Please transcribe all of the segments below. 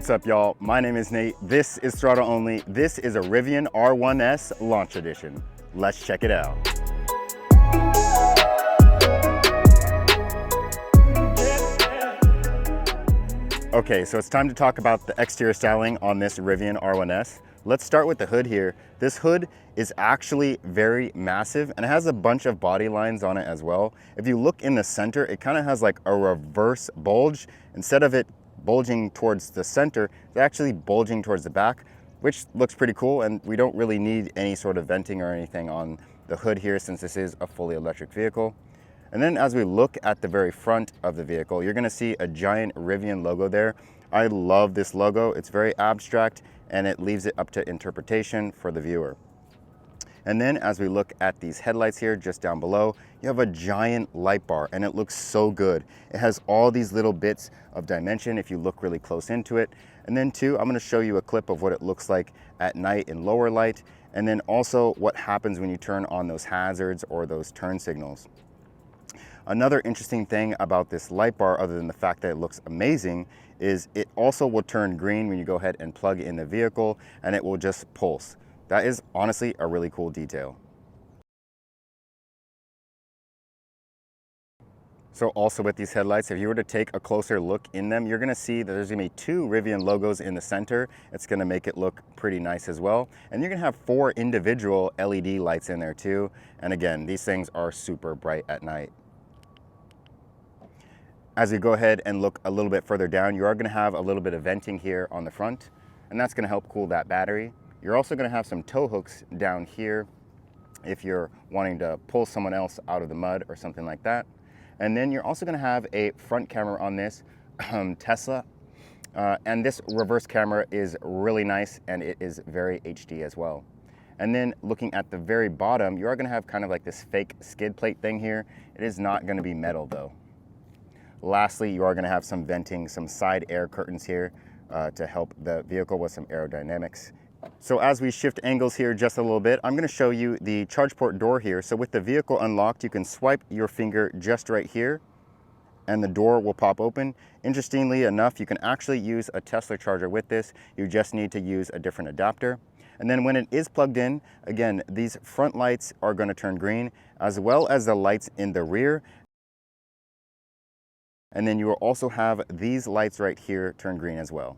What's up, y'all? My name is Nate. This is Throttle Only. This is a Rivian R1S Launch Edition. Let's check it out. Okay, so it's time to talk about the exterior styling on this Rivian R1S. Let's start with the hood here. This hood is actually very massive and it has a bunch of body lines on it as well. If you look in the center, it kind of has like a reverse bulge. Instead of it bulging towards the center, it's actually bulging towards the back, which looks pretty cool, and we don't really need any sort of venting or anything on the hood here since this is a fully electric vehicle. And then as we look at the very front of the vehicle, you're gonna see a giant Rivian logo there. I love this logo. It's very abstract and it leaves it up to interpretation for the viewer. And then as we look at these headlights here, just down below, you have a giant light bar and it looks so good. It has all these little bits of dimension if you look really close into it. And then too, I'm gonna show you a clip of what it looks like at night in lower light, and then also what happens when you turn on those hazards or those turn signals. Another interesting thing about this light bar, other than the fact that it looks amazing, is it also will turn green when you go ahead and plug in the vehicle, and it will just pulse. That is honestly a really cool detail. So also with these headlights, if you were to take a closer look in them, you're gonna see that there's gonna be two Rivian logos in the center. It's gonna make it look pretty nice as well. And you're gonna have 4 individual LED lights in there too. And again, these things are super bright at night. As we go ahead and look a little bit further down, you are gonna have a little bit of venting here on the front, and that's gonna help cool that battery. You're also gonna have some tow hooks down here if you're wanting to pull someone else out of the mud or something like that. And then you're also gonna have a front camera on this Tesla. And this reverse camera is really nice and it is very HD as well. And then looking at the very bottom, you are gonna have kind of like this fake skid plate thing here. It is not gonna be metal though. Lastly, you are going to have some venting, some side air curtains here to help the vehicle with some aerodynamics. So as we shift angles here just a little bit, I'm going to show you the charge port door here. So with the vehicle unlocked, you can swipe your finger just right here and the door will pop open. Interestingly enough, you can actually use a Tesla charger with this. You just need to use a different adapter. And then when it is plugged in, again, these front lights are going to turn green, as well as the lights in the rear. And then you will also have these lights right here turn green as well.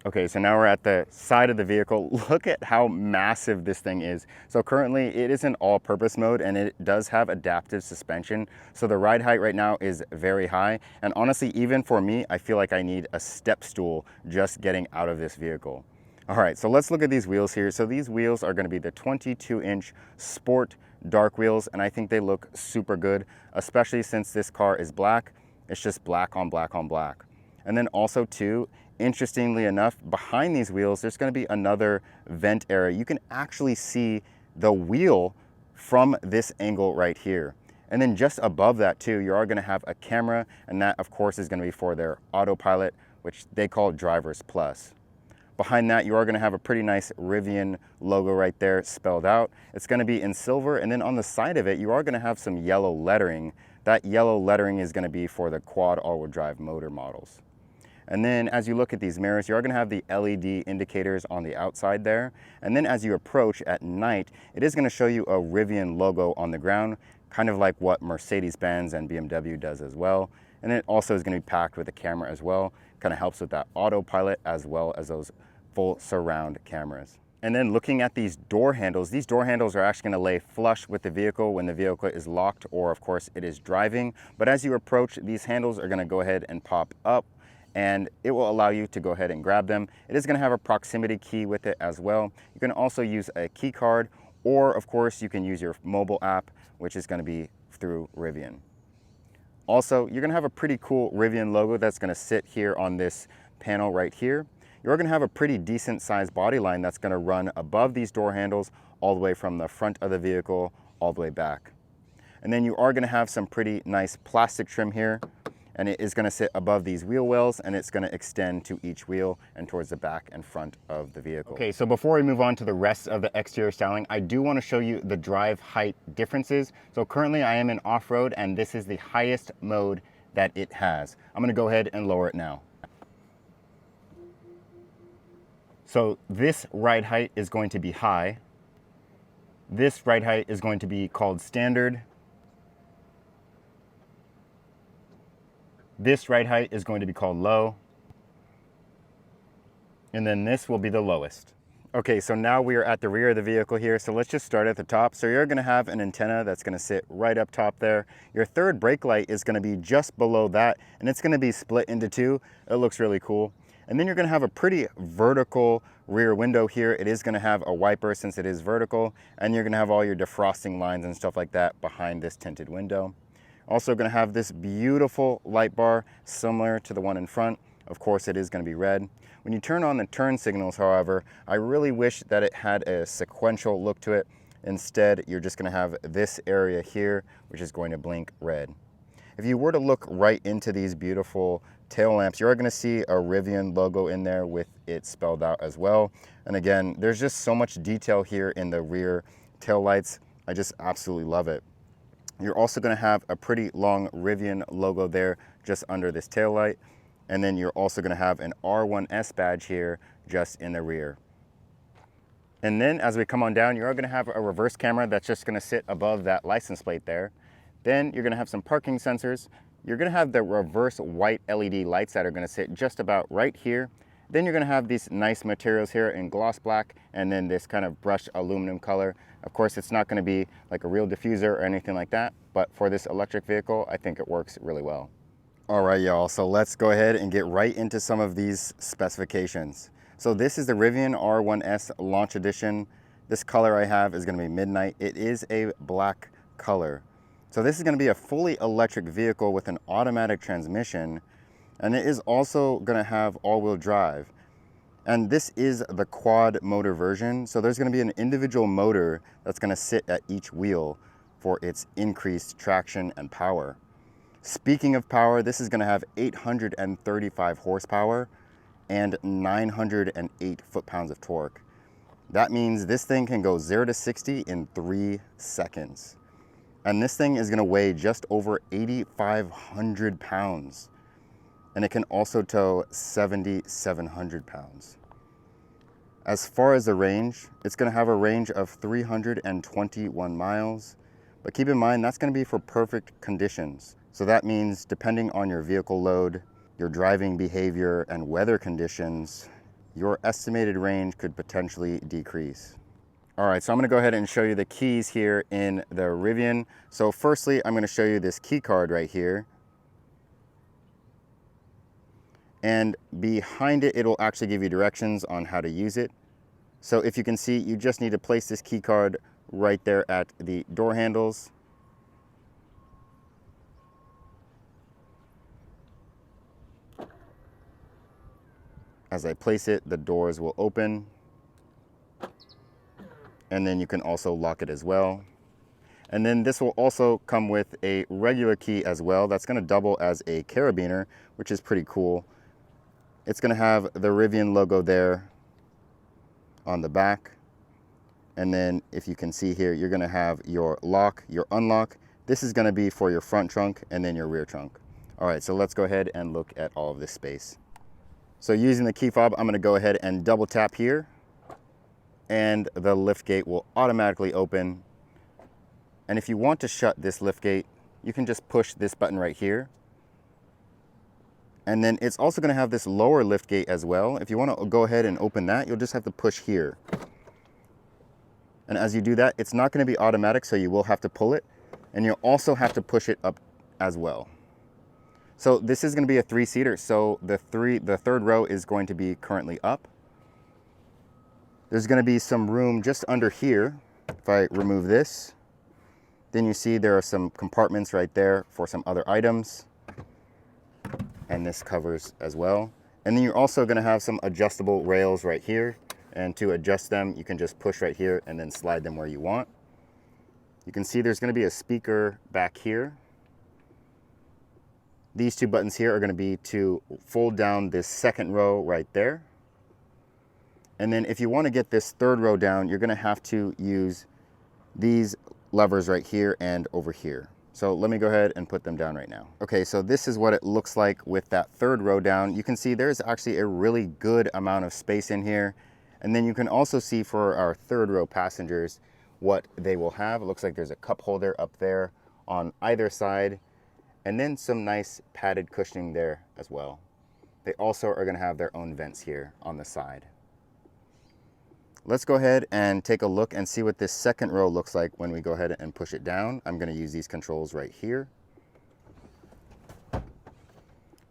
Okay, so now we're at the side of the vehicle. Look at how massive this thing is. So currently it is in all-purpose mode and it does have adaptive suspension. So the ride height right now is very high. And honestly, even for me, I feel like I need a step stool just getting out of this vehicle. All right, so let's look at these wheels here. So these wheels are gonna be the 22-inch Sport dark wheels, and I think they look super good, especially since this car is black. It's just black on black on black. And then also too, interestingly enough, behind these wheels, there's gonna be another vent area. You can actually see the wheel from this angle right here. And then just above that too, you are gonna have a camera, and that of course is gonna be for their autopilot, which they call Drivers Plus. Behind that, you are gonna have a pretty nice Rivian logo right there spelled out. It's gonna be in silver, and then on the side of it, you are gonna have some yellow lettering. That yellow lettering is gonna be for the quad all-wheel drive motor models. And then as you look at these mirrors, you are gonna have the LED indicators on the outside there. And then as you approach at night, it is gonna show you a Rivian logo on the ground, kind of like what Mercedes-Benz and BMW does as well. And it also is gonna be packed with a camera as well. Kind of helps with that autopilot as well as those full surround cameras. And then looking at these door handles are actually gonna lay flush with the vehicle when the vehicle is locked or of course it is driving. But as you approach, these handles are gonna go ahead and pop up and it will allow you to go ahead and grab them. It is gonna have a proximity key with it as well. You can also use a key card, or of course you can use your mobile app, which is gonna be through Rivian. Also, you're gonna have a pretty cool Rivian logo that's gonna sit here on this panel right here. You're gonna have a pretty decent sized body line that's gonna run above these door handles all the way from the front of the vehicle all the way back. And then you are gonna have some pretty nice plastic trim here, and it is gonna sit above these wheel wells, and it's gonna extend to each wheel and towards the back and front of the vehicle. Okay, so before we move on to the rest of the exterior styling, I do wanna show you the drive height differences. So currently I am in off-road, and this is the highest mode that it has. I'm gonna go ahead and lower it now. So this ride height is going to be high. This ride height is going to be called standard. This ride height is going to be called low. And then this will be the lowest. Okay, so now we are at the rear of the vehicle here. So let's just start at the top. So you're gonna have an antenna that's gonna sit right up top there. Your third brake light is gonna be just below that, and it's gonna be split into two. It looks really cool. And then you're gonna have a pretty vertical rear window here. It is gonna have a wiper since it is vertical, and you're gonna have all your defrosting lines and stuff like that behind this tinted window. Also gonna have this beautiful light bar similar to the one in front. Of course, it is gonna be red. When you turn on the turn signals, however, I really wish that it had a sequential look to it. Instead, you're just gonna have this area here, which is going to blink red. If you were to look right into these beautiful tail lamps, you're gonna see a Rivian logo in there with it spelled out as well. And again, there's just so much detail here in the rear tail lights. I just absolutely love it. You're also gonna have a pretty long Rivian logo there just under this tail light. And then you're also gonna have an R1S badge here just in the rear. And then as we come on down, you're gonna have a reverse camera that's just gonna sit above that license plate there. Then you're gonna have some parking sensors. You're gonna have the reverse white LED lights that are gonna sit just about right here. Then you're gonna have these nice materials here in gloss black and then this kind of brushed aluminum color. Of course, it's not gonna be like a real diffuser or anything like that, but for this electric vehicle, I think it works really well. All right, y'all, so let's go ahead and get right into some of these specifications. So this is the Rivian R1S Launch Edition. This color I have is gonna be Midnight. It is a black color. So this is gonna be a fully electric vehicle with an automatic transmission, and it is also gonna have all-wheel drive. And this is the quad motor version. So there's gonna be an individual motor that's gonna sit at each wheel for its increased traction and power. Speaking of power, this is gonna have 835 horsepower and 908 foot-pounds of torque. That means this thing can go 0 to 60 in 3 seconds. And this thing is gonna weigh just over 8,500 pounds. And it can also tow 7,700 pounds. As far as the range, it's gonna have a range of 321 miles. But keep in mind, that's gonna be for perfect conditions. So that means depending on your vehicle load, your driving behavior, and weather conditions, your estimated range could potentially decrease. All right, so I'm gonna go ahead and show you the keys here in the Rivian. So firstly, I'm gonna show you this key card right here. And behind it, it'll actually give you directions on how to use it. So if you can see, you just need to place this key card right there at the door handles. As I place it, the doors will open. And then you can also lock it as well. And then this will also come with a regular key as well. That's gonna double as a carabiner, which is pretty cool. It's gonna have the Rivian logo there on the back. And then if you can see here, you're gonna have your lock, your unlock. This is gonna be for your front trunk and then your rear trunk. All right, so let's go ahead and look at all of this space. So using the key fob, I'm gonna go ahead and double tap here and the lift gate will automatically open. And if you want to shut this lift gate, you can just push this button right here. And then it's also gonna have this lower lift gate as well. If you wanna go ahead and open that, you'll just have to push here. And as you do that, it's not gonna be automatic, so you will have to pull it. And you'll also have to push it up as well. So this is gonna be a 3-seater, so the third row is going to be currently up. There's gonna be some room just under here. If I remove this, then you see there are some compartments right there for some other items. And this covers as well. And then you're also gonna have some adjustable rails right here. And to adjust them, you can just push right here and then slide them where you want. You can see there's gonna be a speaker back here. These two buttons here are gonna be to fold down this second row right there. And then if you wanna get this third row down, you're gonna have to use these levers right here and over here. So let me go ahead and put them down right now. Okay, so this is what it looks like with that third row down. You can see there's actually a really good amount of space in here. And then you can also see for our third row passengers what they will have. It looks like there's a cup holder up there on either side, and then some nice padded cushioning there as well. They also are going to have their own vents here on the side. Let's go ahead and take a look and see what this second row looks like when we go ahead and push it down. I'm going to use these controls right here.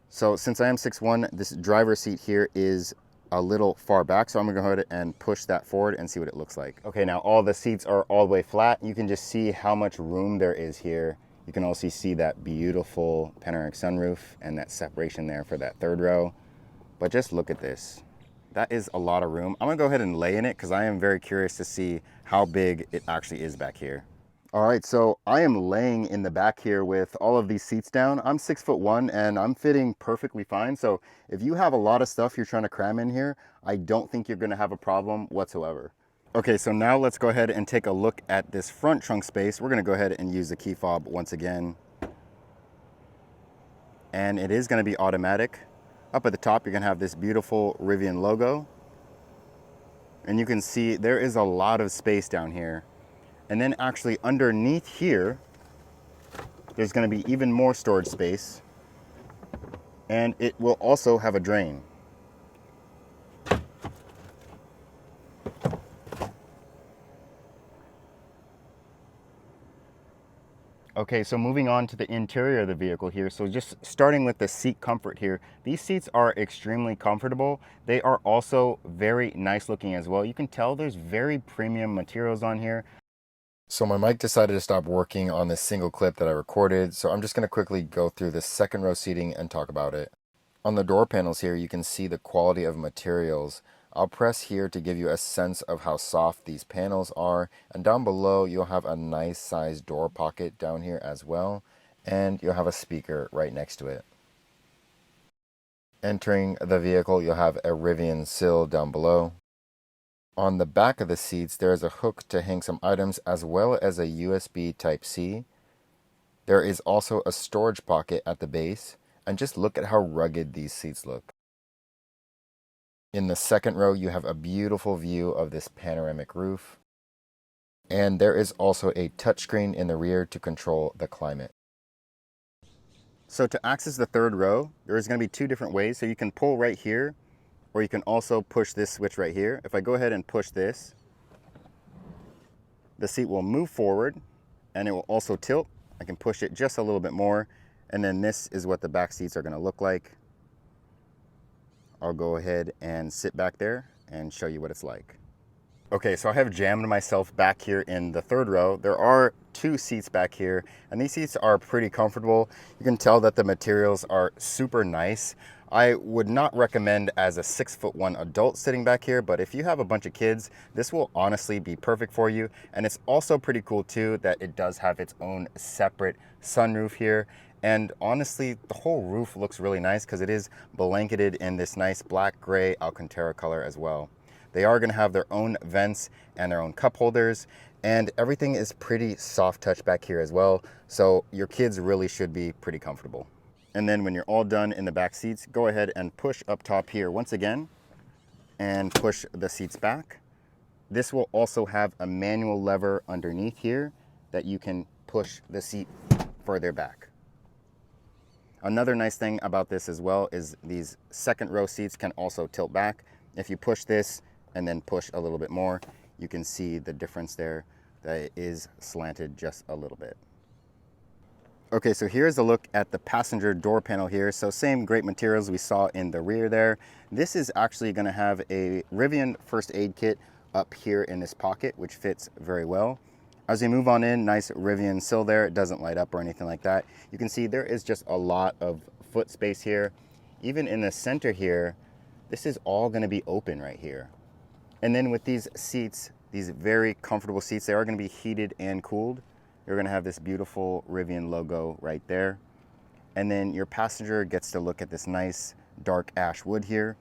So since I am 6'1", this driver's seat here is a little far back, so I'm gonna go ahead and push that forward and see what it looks like. Okay, now all the seats are all the way flat. You can just see how much room there is here. You can also see that beautiful panoramic sunroof and that separation there for that third row. But just look at this. That is a lot of room. I'm gonna go ahead and lay in it because I am very curious to see how big it actually is back here. All right, so I am laying in the back here with all of these seats down. I'm 6'1" and I'm fitting perfectly fine. So if you have a lot of stuff you're trying to cram in here, I don't think you're gonna have a problem whatsoever. Okay, so now let's go ahead and take a look at this front trunk space. We're gonna go ahead and use the key fob once again. And it is gonna be automatic. Up at the top, you're gonna have this beautiful Rivian logo. And you can see there is a lot of space down here. And then actually underneath here, there's going to be even more storage space, and it will also have a drain. Okay, so moving on to the interior of the vehicle here. So just starting with the seat comfort here. These seats are extremely comfortable. They are also very nice looking as well. You can tell there's very premium materials on here. So my mic decided to stop working on this single clip that I recorded, so I'm just going to quickly go through the second row seating and talk about it. On the door panels here, you can see the quality of materials. I'll press here to give you a sense of how soft these panels are, and down below you'll have a nice sized door pocket down here as well, and you'll have a speaker right next to it. Entering the vehicle, you'll have a Rivian sill down below. On the back of the seats, there is a hook to hang some items as well as a USB Type-C. There is also a storage pocket at the base, and just look at how rugged these seats look. In the second row, you have a beautiful view of this panoramic roof. And there is also a touchscreen in the rear to control the climate. So to access the third row, there is going to be two different ways. So you can pull right here, or you can also push this switch right here. If I go ahead and push this, the seat will move forward and it will also tilt. I can push it just a little bit more, and then this is what the back seats are gonna look like. I'll go ahead and sit back there and show you what it's like. Okay, so I have jammed myself back here in the third row. There are two seats back here, and these seats are pretty comfortable. You can tell that the materials are super nice. I would not recommend as a 6'1" adult sitting back here, but if you have a bunch of kids, this will honestly be perfect for you. And it's also pretty cool too that it does have its own separate sunroof here. And honestly, the whole roof looks really nice because it is blanketed in this nice black gray Alcantara color as well. They are gonna have their own vents and their own cup holders, and everything is pretty soft touch back here as well. So your kids really should be pretty comfortable. And then when you're all done in the back seats, go ahead and push up top here once again and push the seats back. This will also have a manual lever underneath here that you can push the seat further back. Another nice thing about this as well is these second row seats can also tilt back. If you push this and then push a little bit more, you can see the difference there, that it is slanted just a little bit. Okay, so here's a look at the passenger door panel here. So same great materials we saw in the rear there. This is actually gonna have a Rivian first aid kit up here in this pocket, which fits very well. As we move on in, nice Rivian sill there. It doesn't light up or anything like that. You can see there is just a lot of foot space here. Even in the center here, this is all gonna be open right here. And then with these seats, these very comfortable seats, they are gonna be heated and cooled. You're gonna have this beautiful Rivian logo right there. And then your passenger gets to look at this nice dark ash wood here.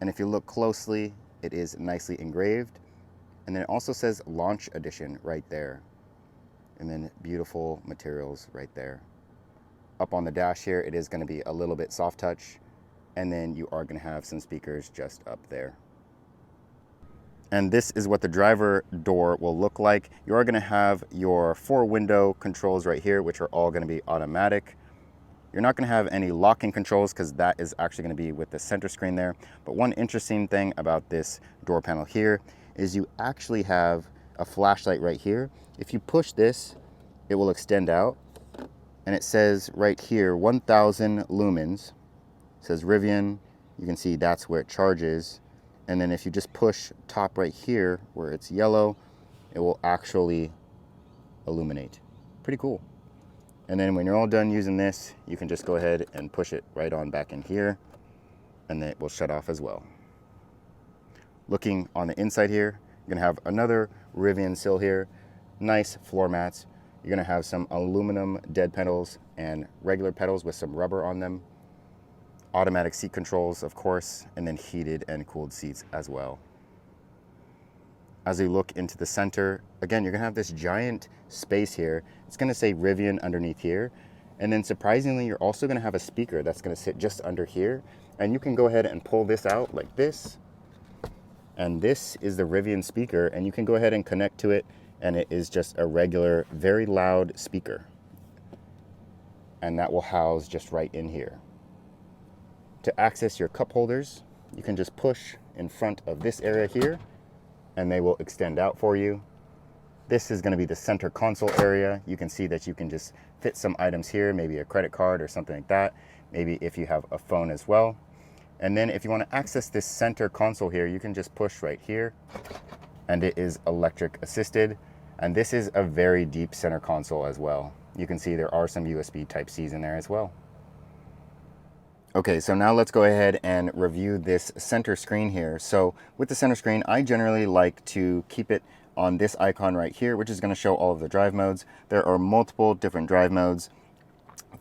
And if you look closely, it is nicely engraved. And then it also says Launch Edition right there. And then beautiful materials right there. Up on the dash here, it is gonna be a little bit soft touch. And then you are gonna have some speakers just up there. And this is what the driver door will look like. You are going to have your 4 window controls right here, which are all going to be automatic. You're not going to have any locking controls because that is actually going to be with the center screen there. But one interesting thing about this door panel here is you actually have a flashlight right here. If you push this, it will extend out, and it says right here 1000 lumens. It says Rivian. You can see that's where it charges. And then if you just push top right here where it's yellow, it will actually illuminate. Pretty cool. And then when you're all done using this, you can just go ahead and push it right on back in here, and then it will shut off as well. Looking on the inside here, you're gonna have another Rivian sill here, nice floor mats. You're gonna have some aluminum dead pedals and regular pedals with some rubber on them. Automatic seat controls, of course, and then heated and cooled seats as well. As you look into the center, again, you're gonna have this giant space here. It's gonna say Rivian underneath here. And then surprisingly, you're also gonna have a speaker that's gonna sit just under here. And you can go ahead and pull this out like this. And this is the Rivian speaker, and you can go ahead and connect to it, and it is just a regular, very loud speaker. And that will house just right in here. To access your cup holders, you can just push in front of this area here, and they will extend out for you. This is going to be the center console area. You can see that you can just fit some items here, maybe a credit card or something like that, maybe if you have a phone as well. And then if you want to access this center console here, you can just push right here, and it is electric assisted. And this is a very deep center console as well. You can see there are some USB Type-Cs in there as well. Okay, so now let's go ahead and review this center screen here. So with the center screen, I generally like to keep it on this icon right here, which is going to show all of the drive modes. There are multiple different drive modes.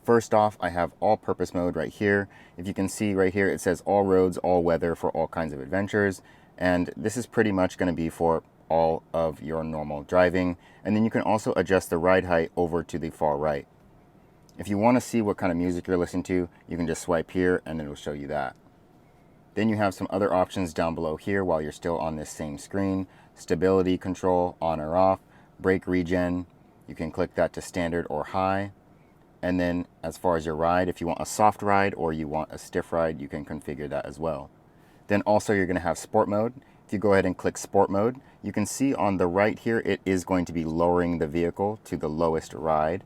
First off, I have all-purpose mode right here. If you can see right here, it says all roads, all weather for all kinds of adventures. And this is pretty much going to be for all of your normal driving. And then you can also adjust the ride height over to the far right. If you want to see what kind of music you're listening to, you can just swipe here and it'll show you that. Then you have some other options down below here while you're still on this same screen. Stability control, on or off, brake regen. You can click that to standard or high. And then as far as your ride, if you want a soft ride or you want a stiff ride, you can configure that as well. Then also you're going to have sport mode. If you go ahead and click sport mode, you can see on the right here, it is going to be lowering the vehicle to the lowest ride.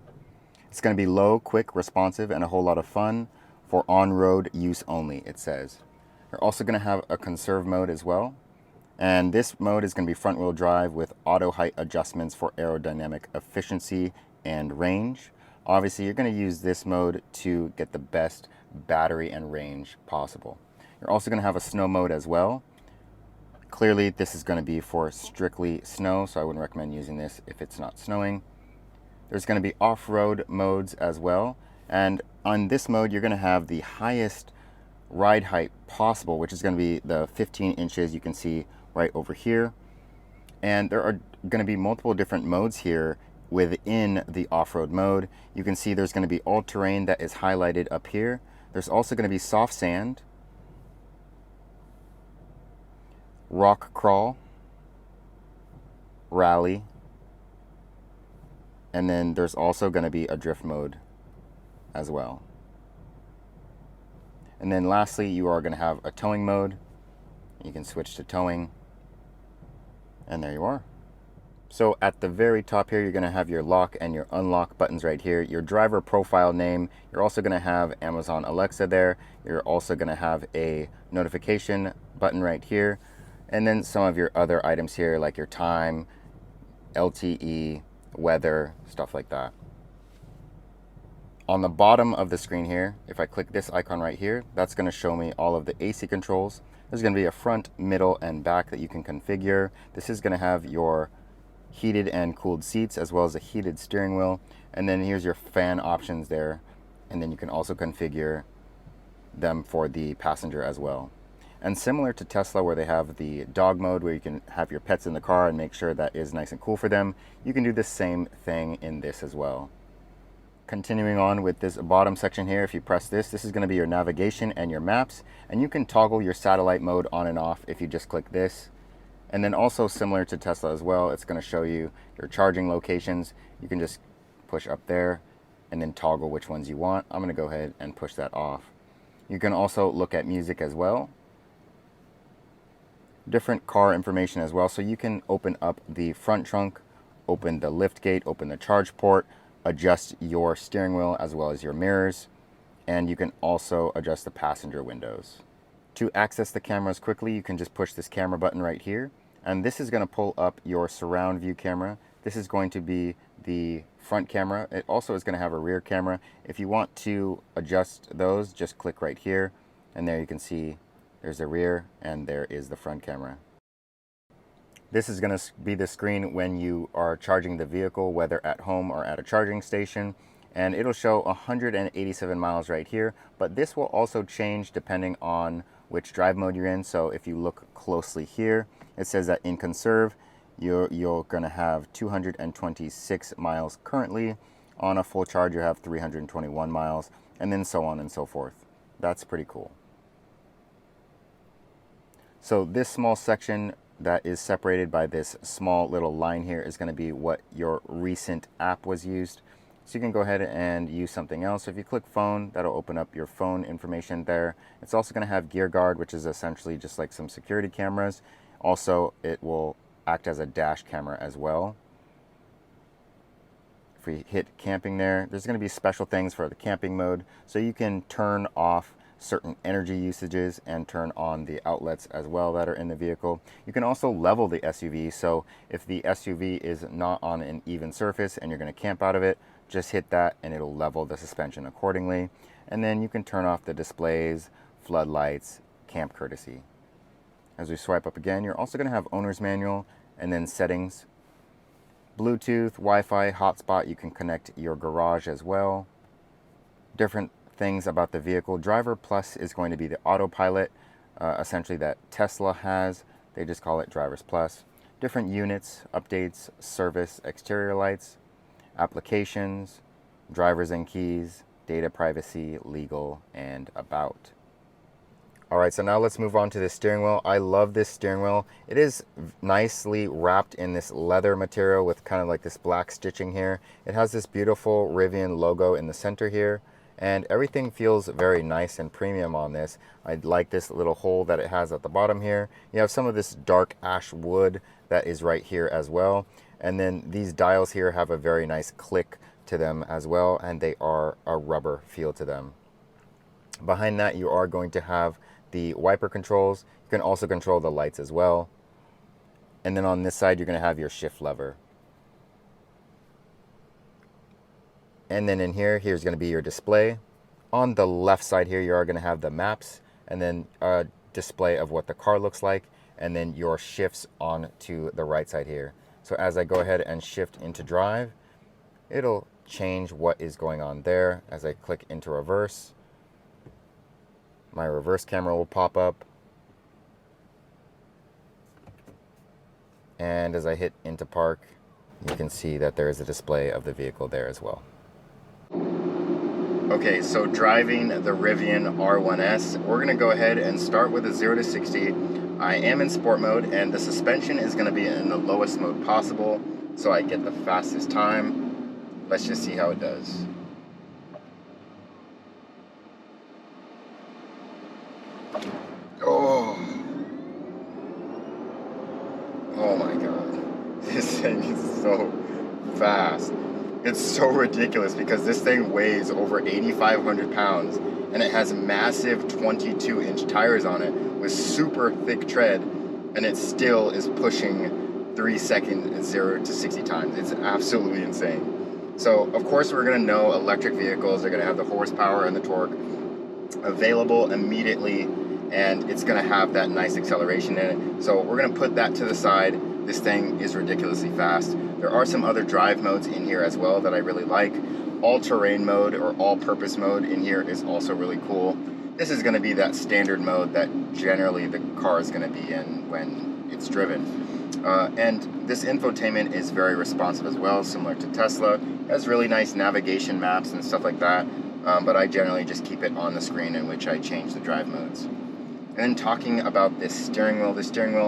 It's going to be low, quick, responsive, and a whole lot of fun for on-road use only, it says. You're also going to have a conserve mode as well. And this mode is going to be front-wheel drive with auto height adjustments for aerodynamic efficiency and range. Obviously, you're going to use this mode to get the best battery and range possible. You're also going to have a snow mode as well. Clearly, this is going to be for strictly snow, so I wouldn't recommend using this if it's not snowing. There's going to be off-road modes as well. And on this mode, you're going to have the highest ride height possible, which is going to be the 15 inches you can see right over here. And there are going to be multiple different modes here within the off-road mode. You can see there's going to be all-terrain that is highlighted up here. There's also going to be soft sand, rock crawl, rally, and then there's also going to be a drift mode as well. And then lastly, you are going to have a towing mode. You can switch to towing, and there you are. So at the very top here, you're going to have your lock and your unlock buttons right here, your driver profile name. You're also going to have Amazon Alexa there. You're also going to have a notification button right here, and then some of your other items here like your time, LTE, weather, stuff like that. On the bottom of the screen here, if I click this icon right here, that's going to show me all of the AC controls. There's going to be a front, middle, and back that you can configure. This is going to have your heated and cooled seats as well as a heated steering wheel. And then here's your fan options there. And then you can also configure them for the passenger as well. And similar to Tesla, where they have the dog mode where you can have your pets in the car and make sure that is nice and cool for them, you can do the same thing in this as well. Continuing on with this bottom section here, if you press this, this is going to be your navigation and your maps, and you can toggle your satellite mode on and off if you just click this. And then also similar to Tesla as well, it's going to show you your charging locations. You can just push up there and then toggle which ones you want. I'm going to go ahead and push that off. You can also look at music as well. Different car information as well. So you can open up the front trunk, open the lift gate, open the charge port, adjust your steering wheel as well as your mirrors. And you can also adjust the passenger windows. To access the cameras quickly, you can just push this camera button right here. And this is going to pull up your surround view camera. This is going to be the front camera. It also is going to have a rear camera. If you want to adjust those, just click right here. And there you can see there's the rear and there is the front camera. This is going to be the screen when you are charging the vehicle, whether at home or at a charging station. And it'll show 187 miles right here. But this will also change depending on which drive mode you're in. So if you look closely here, it says that in conserve, you're going to have 226 miles currently. On a full charge, you have 321 miles, and then so on and so forth. That's pretty cool. So this small section that is separated by this small little line here is going to be what your recent app was used. So you can go ahead and use something else. If you click phone, that'll open up your phone information there. It's also going to have gear guard, which is essentially just like some security cameras. Also, it will act as a dash camera as well. If we hit camping there, there's going to be special things for the camping mode. So you can turn off certain energy usages and turn on the outlets as well that are in the vehicle. You can also level the SUV. So if the SUV is not on an even surface and you're going to camp out of it, just hit that and it'll level the suspension accordingly. And then you can turn off the displays, floodlights, camp courtesy. As we swipe up again, you're also going to have owner's manual and then settings, Bluetooth, Wi-Fi, hotspot. You can connect your garage as well. Different things about the vehicle. Driver Plus is going to be the autopilot, essentially that Tesla has. They just call it Drivers Plus. Different units, updates, service, exterior lights, applications, drivers and keys, data privacy, legal, and about. All right, so now let's move on to the steering wheel. I love this steering wheel. It is nicely wrapped in this leather material with kind of like this black stitching here. It has this beautiful Rivian logo in the center here, and everything feels very nice and premium on this. I like this little hole that it has at the bottom here. You have some of this dark ash wood that is right here as well. And then these dials here have a very nice click to them as well, and they are a rubber feel to them. Behind that, you are going to have the wiper controls. You can also control the lights as well. And then on this side, you're going to have your shift lever. And then in here, here's going to be your display. On the left side here, you are going to have the maps and then a display of what the car looks like, and then your shifts on to the right side here. So as I go ahead and shift into drive, it'll change what is going on there. As I click into reverse, my reverse camera will pop up. And as I hit into park, you can see that there is a display of the vehicle there as well. Okay, so driving the Rivian R1S, we're going to go ahead and start with a 0 to 60. I am in sport mode, and the suspension is going to be in the lowest mode possible, so I get the fastest time. Let's just see how it does. Oh my God, this thing is so fast. It's so ridiculous because this thing weighs over 8,500 pounds and it has massive 22-inch tires on it with super thick tread, and it still is pushing 3 seconds 0 to 60 times. It's absolutely insane. So of course we're going to know electric vehicles are going to have the horsepower and the torque available immediately, and it's going to have that nice acceleration in it. So we're going to put that to the side. This thing is ridiculously fast. There are some other drive modes in here as well that I really like. All-terrain mode or all-purpose mode in here is also really cool. This is going to be that standard mode that generally the car is going to be in when it's driven. And this infotainment is very responsive as well, similar to Tesla. It has really nice navigation maps and stuff like that, but I generally just keep it on the screen in which I change the drive modes. And then talking about this steering wheel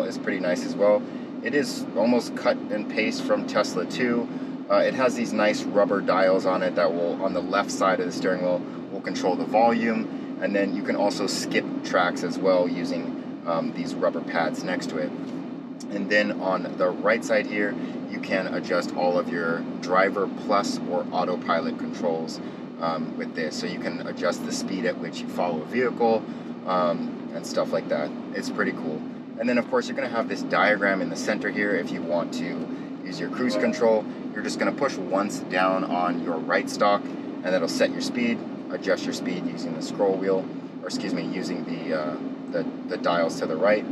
is pretty nice as well. It is almost cut and paste from Tesla too. It has these nice rubber dials on it that will, on the left side of the steering wheel, will control the volume, and then you can also skip tracks as well using these rubber pads next to it. And then on the right side here, you can adjust all of your driver plus or autopilot controls with this. So you can adjust the speed at which you follow a vehicle and stuff like that. It's pretty cool. And then of course you're going to have this diagram in the center here. If you want to use your cruise control, you're just going to push once down on your right stalk, and that'll set your speed, adjust your speed using the scroll wheel, or excuse me, using the dials to the right.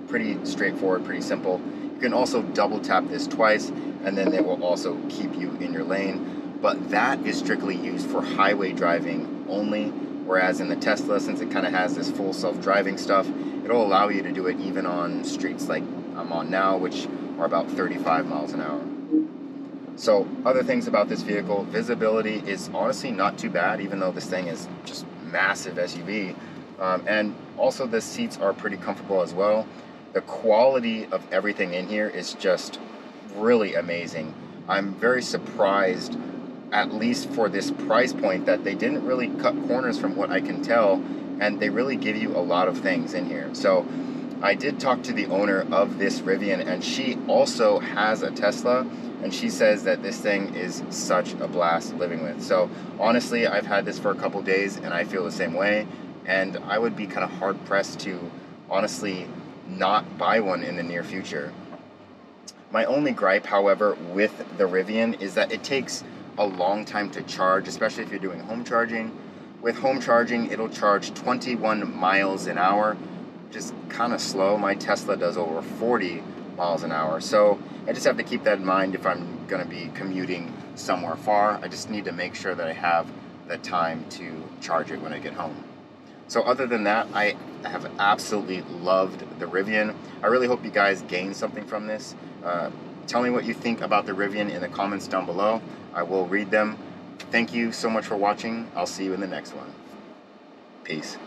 Pretty straightforward, pretty simple. You can also double tap this twice, and then it will also keep you in your lane. But that is strictly used for highway driving only, whereas in the Tesla, since it kind of has this full self-driving stuff, it'll allow you to do it even on streets like I'm on now, which are about 35 miles an hour. So other things about this vehicle, visibility is honestly not too bad, even though this thing is just massive SUV. And also the seats are pretty comfortable as well. The quality of everything in here is just really amazing. I'm very surprised, at least for this price point, that they didn't really cut corners from what I can tell, and they really give you a lot of things in here. So I did talk to the owner of this Rivian, and she also has a Tesla, and she says that this thing is such a blast living with. So honestly, I've had this for a couple days and I feel the same way, and I would be kind of hard pressed to honestly not buy one in the near future. My only gripe, however, with the Rivian is that it takes a long time to charge, especially if you're doing home charging. With home charging, it'll charge 21 miles an hour, which is kind of slow. My Tesla does over 40 miles an hour. So I just have to keep that in mind if I'm going to be commuting somewhere far. I just need to make sure that I have the time to charge it when I get home. So other than that, I have absolutely loved the Rivian. I really hope you guys gain something from this. Tell me what you think about the Rivian in the comments down below. I will read them. Thank you so much for watching. I'll see you in the next one. Peace.